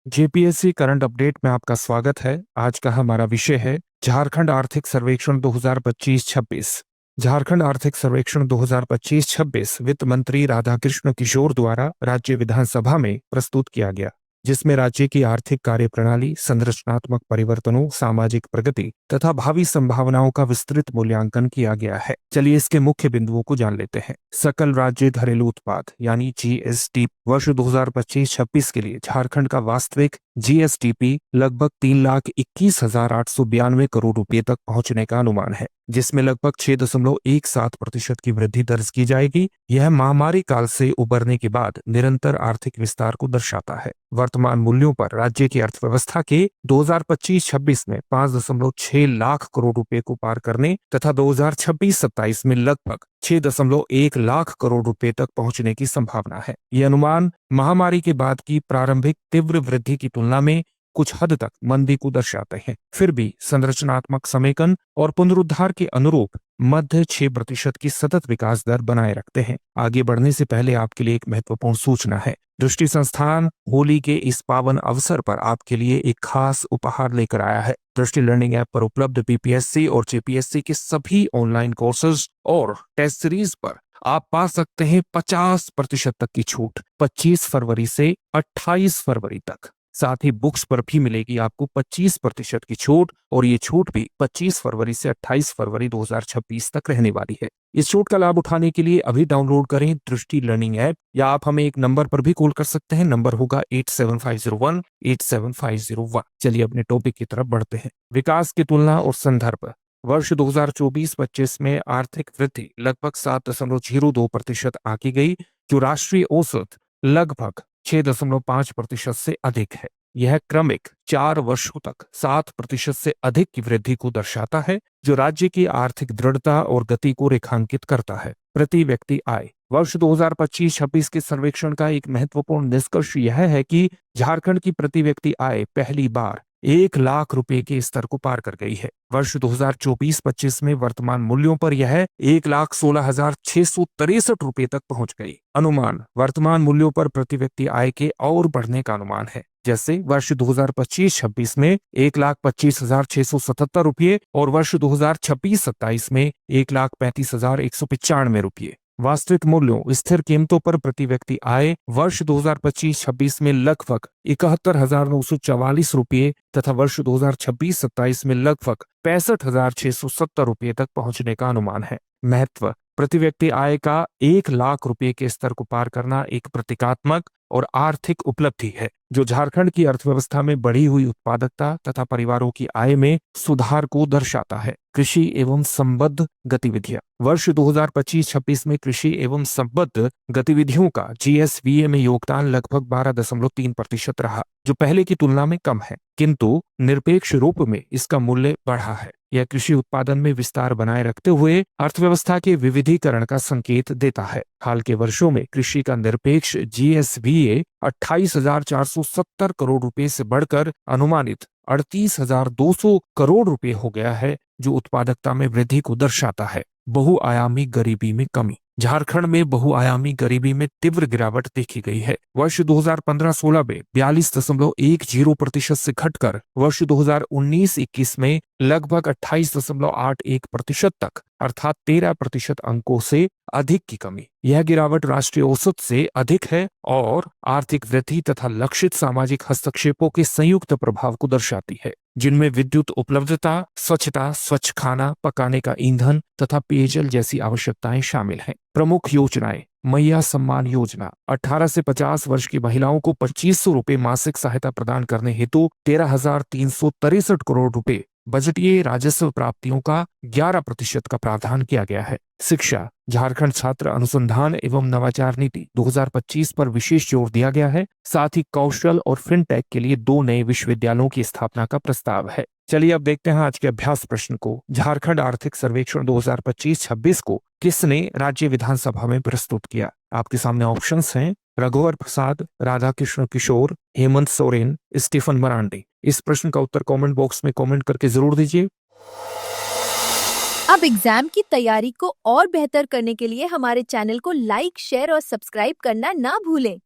JPSC current update में आपका स्वागत है। आज का हमारा विषय है झारखंड आर्थिक सर्वेक्षण 2025-26। झारखंड आर्थिक सर्वेक्षण 2025-26 वित्त मंत्री राधाकृष्ण किशोर द्वारा राज्य विधानसभा में प्रस्तुत किया गया, जिसमें राज्य की आर्थिक कार्यप्रणाली, संरचनात्मक परिवर्तनों, सामाजिक प्रगति तथा भावी संभावनाओं का विस्तृत मूल्यांकन किया गया है। चलिए इसके मुख्य बिंदुओं को जान लेते हैं। सकल राज्य घरेलू उत्पाद यानी जीएसटी वर्ष 2025-26 के लिए झारखंड का वास्तविक जीएसडीपी लगभग 3,21,892 करोड़ रुपए तक पहुंचने का अनुमान है, जिसमें लगभग 6.17% की वृद्धि दर्ज की जाएगी। यह महामारी काल से उबरने के बाद निरंतर आर्थिक विस्तार को दर्शाता है। वर्तमान मूल्यों पर राज्य की अर्थव्यवस्था के 2025-26 में 5.6 लाख करोड़ रुपए को पार करने तथा 2026-27 में लगभग 6.1 लाख करोड़ रुपए तक पहुंचने की संभावना है। यह अनुमान महामारी के बाद की प्रारंभिक तीव्र वृद्धि की तुलना में कुछ हद तक मंदी को दर्शाते हैं। फिर भी संरचनात्मक समेकन और पुनरुद्धार के अनुरूप मध्य 6% की सतत विकास दर बनाए रखते हैं। आगे बढ़ने से पहले आपके लिए एक महत्वपूर्ण सूचना है। दृष्टि संस्थान होली के इस पावन अवसर पर आपके लिए एक खास उपहार लेकर आया है। दृष्टि लर्निंग ऐप पर उपलब्ध बीपीएससी और जेपीएससी के सभी ऑनलाइन कोर्सेज और टेस्ट सीरीज पर आप पा सकते हैं 50% तक की छूट 25 फरवरी से 28 फरवरी तक। साथ ही बुक्स पर भी मिलेगी आपको 25% की छूट, और ये छूट भी 25 फरवरी से 28 फरवरी 2026 तक रहने वाली है। इस छूट का लाभ उठाने के लिए अभी डाउनलोड करें दृष्टि लर्निंग ऐप, या आप हमें एक नंबर पर भी कॉल कर सकते हैं। नंबर होगा 8750187501। चलिए अपने टॉपिक की तरफ बढ़ते हैं। विकास की तुलना और संदर्भ। वर्ष 2024-25 में आर्थिक वृद्धि लगभग 7.02% आंकी गई, जो राष्ट्रीय औसत लगभग 6.5% से अधिक है। यह क्रमिक 4 वर्षों तक 7% से अधिक की वृद्धि को दर्शाता है, जो राज्य की आर्थिक दृढ़ता और गति को रेखांकित करता है। प्रति व्यक्ति आय। वर्ष 2025-26 के सर्वेक्षण का एक महत्वपूर्ण निष्कर्ष यह है कि झारखंड की प्रति व्यक्ति आय पहली बार 1 लाख रुपए के स्तर को पार कर गई है। वर्ष 2024-25 में वर्तमान मूल्यों पर यह 1,16,663 रुपए तक पहुंच गई। अनुमान। वर्तमान मूल्यों पर प्रति व्यक्ति आय के और बढ़ने का अनुमान है, जैसे वर्ष 2025-26 में 1,25,677 रुपये और वर्ष 2026-27 में 1,35,195 रुपये। वास्तविक मूल्यों स्थिर कीमतों पर प्रति व्यक्ति आय वर्ष 2025-26 में लगभग 71,944 रुपये तथा वर्ष 2026-27 में लगभग 65,670 रुपये तक पहुंचने का अनुमान है। महत्व। प्रति व्यक्ति आय का 1 लाख रुपए के स्तर को पार करना एक प्रतीकात्मक और आर्थिक उपलब्धि है, जो झारखंड की अर्थव्यवस्था में बढ़ी हुई उत्पादकता तथा परिवारों की आय में सुधार को दर्शाता है। कृषि एवं संबद्ध गतिविधियां। वर्ष 2025-26 में कृषि एवं संबद्ध गतिविधियों का जीएसवीए में योगदान लगभग 12.3% रहा, जो पहले की तुलना में कम है, किंतु निरपेक्ष रूप में इसका मूल्य बढ़ा है। यह कृषि उत्पादन में विस्तार बनाए रखते हुए अर्थव्यवस्था के विविधीकरण का संकेत देता है। हाल के वर्षों में कृषि का निरपेक्ष जीएसवीए 28,470 करोड़ रुपए से बढ़कर अनुमानित 38,200 करोड़ रुपए हो गया है, जो उत्पादकता में वृद्धि को दर्शाता है। बहुआयामी गरीबी में कमी। झारखंड में बहुआयामी गरीबी में तीव्र गिरावट देखी गई है। वर्ष 2015-16 में 42.10% से घटकर वर्ष 2019-21 में लगभग 28.81% तक, अर्थात 13% अंकों से अधिक की कमी। यह गिरावट राष्ट्रीय औसत से अधिक है और आर्थिक वृद्धि तथा लक्षित सामाजिक हस्तक्षेपों के संयुक्त प्रभाव को दर्शाती है, जिनमें विद्युत उपलब्धता, स्वच्छता, स्वच्छ खाना पकाने का ईंधन तथा पेयजल जैसी आवश्यकताएं शामिल हैं। प्रमुख योजनाएं। मैया सम्मान योजना 18 से 50 वर्ष की महिलाओं को 2,500 रुपए मासिक सहायता प्रदान करने हेतु 13,363 करोड़ रुपए बजटीय राजस्व प्राप्तियों का 11% का प्रावधान किया गया है। शिक्षा। झारखंड छात्र अनुसंधान एवं नवाचार नीति 2025 पर विशेष जोर दिया गया है। साथ ही कौशल और फिनटेक के लिए 2 नए विश्वविद्यालयों की स्थापना का प्रस्ताव है। चलिए अब देखते हैं आज के अभ्यास प्रश्न को। झारखंड आर्थिक सर्वेक्षण 2025-26 को किसने राज्य विधानसभा में प्रस्तुत किया? आपके सामने ऑप्शंस हैं: रघुवर प्रसाद, राधाकृष्ण किशोर, हेमंत सोरेन, स्टीफन मरांडी। इस प्रश्न का उत्तर कमेंट बॉक्स में कमेंट करके जरूर दीजिए। अब एग्जाम की तैयारी को और बेहतर करने के लिए हमारे चैनल को लाइक, शेयर और सब्सक्राइब करना ना भूलें।